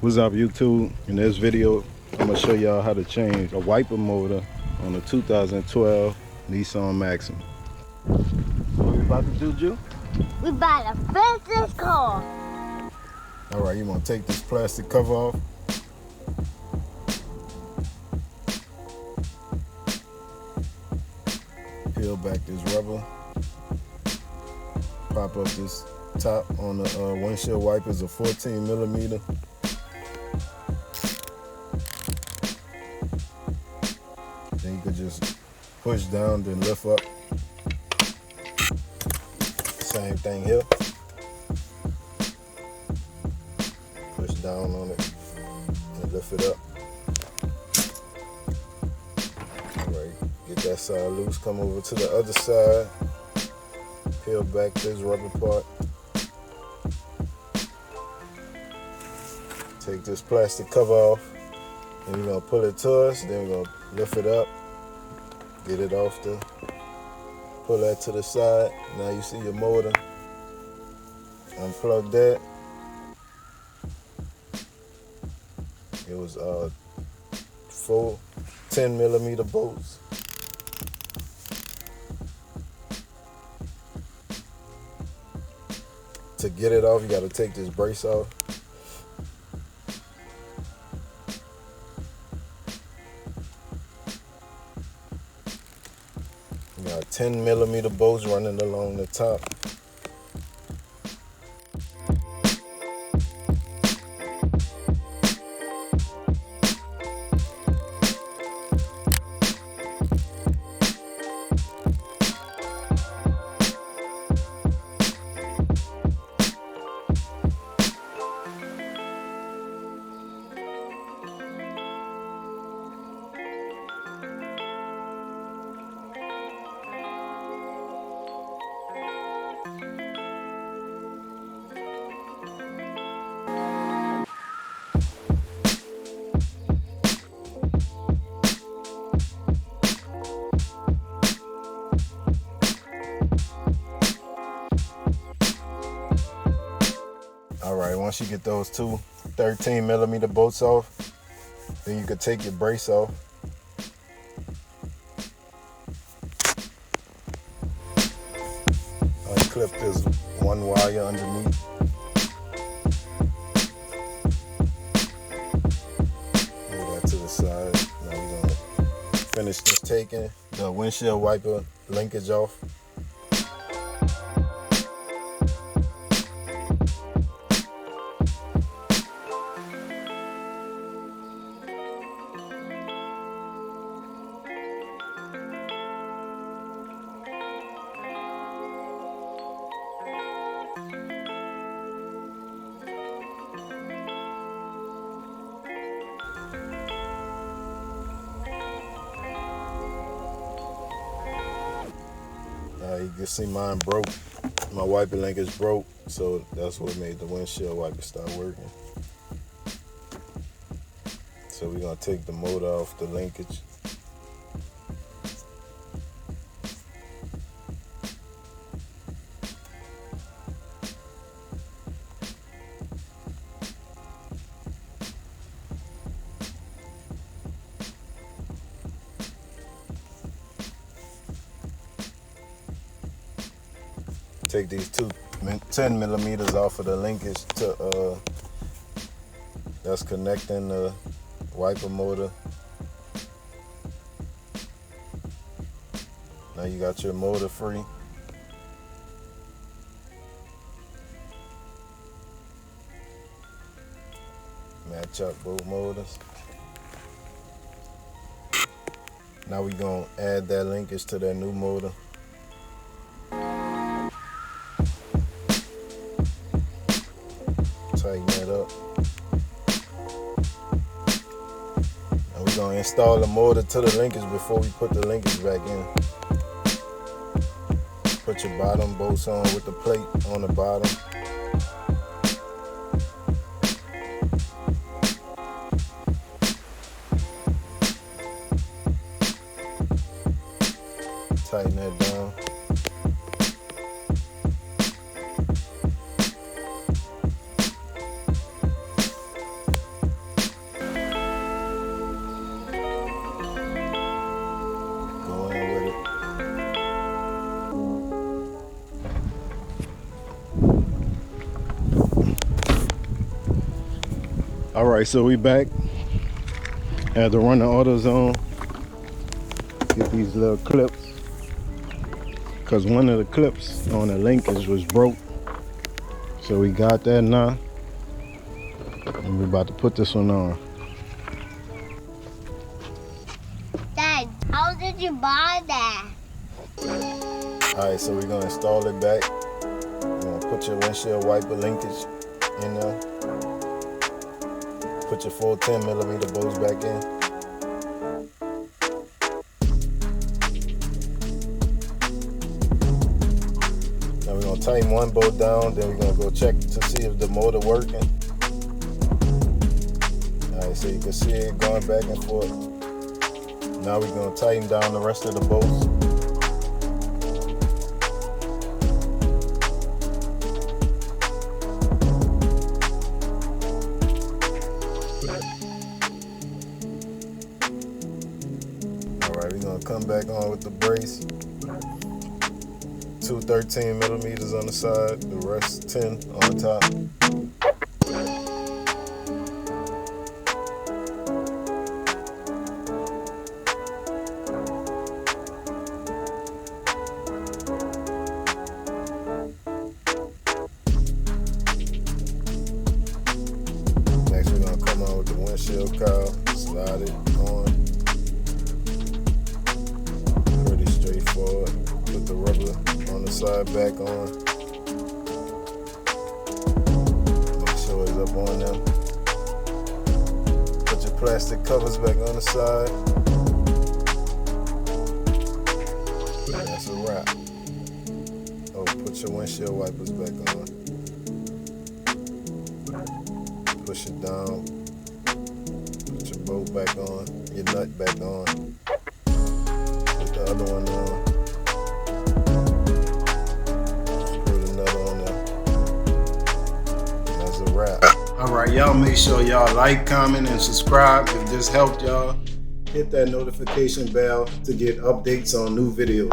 What's up, YouTube? In this video, I'm gonna show y'all how to change a wiper motor on a 2012 Nissan Maxima. What we about to do, Ju? We about to fix this car. All right, you wanna take this plastic cover off. Peel back this rubber. Pop up this top on the windshield wipers of 14 millimeter. Then you could just push down, then lift up. Same thing here. Push down on it and lift it up. Alright, get that side loose, come over to the other side. Peel back this rubber part. Take this plastic cover off. And we're gonna pull it to us, then we're gonna lift it up, get it off the, pull that to the side. Now you see your motor. Unplug that. It was 4 10 millimeter bolts. To get it off, you gotta take this brace off. You got 10 millimeter bolts running along the top. All right, once you get those two 13 millimeter bolts off, then you could take your brace off. Unclip this one wire underneath. Move that to the side. Now we're gonna finish this taking the windshield wiper linkage off. You can see mine broke. My wiper linkage broke, so that's what made the windshield wiper start working. So we're gonna take the motor off the linkage. Take these two 10 millimeters off of the linkage to that's connecting the wiper motor. Now you got your motor free. Match up both motors. Now we're gonna add that linkage to that new motor. Tighten that up. And we're gonna install the motor to the linkage before we put the linkage back in. Put your bottom bolts on with the plate on the bottom. Tighten that down. All right, so we back. Had to run the AutoZone. Get these little clips. Cause one of the clips on the linkage was broke. So we got that now. And we're about to put this one on. Dad, how did you buy that? Alright, so we're gonna install it back. You're gonna put your windshield wiper linkage in there. Put your full 10mm bolts back in. Now we're gonna tighten one bolt down, then we're gonna go check to see if the motor working. Alright, so you can see it going back and forth. Now we're gonna tighten down the rest of the bolts. Alright, we're gonna come back on with the brace. 2 13mm on the side, the rest 10 on top. Next we're gonna come on with the windshield cowl, slide it on. Pretty straightforward. Put the rubber on the side back on. Make sure it's up on them. Put your plastic covers back on the side. And that's a wrap. Oh, put your windshield wipers back on. Push it down. Put your bolt back on. Your nut back on. Put the other one on. Alright, y'all make sure y'all like, comment, and subscribe if this helped y'all. Hit that notification bell to get updates on new videos.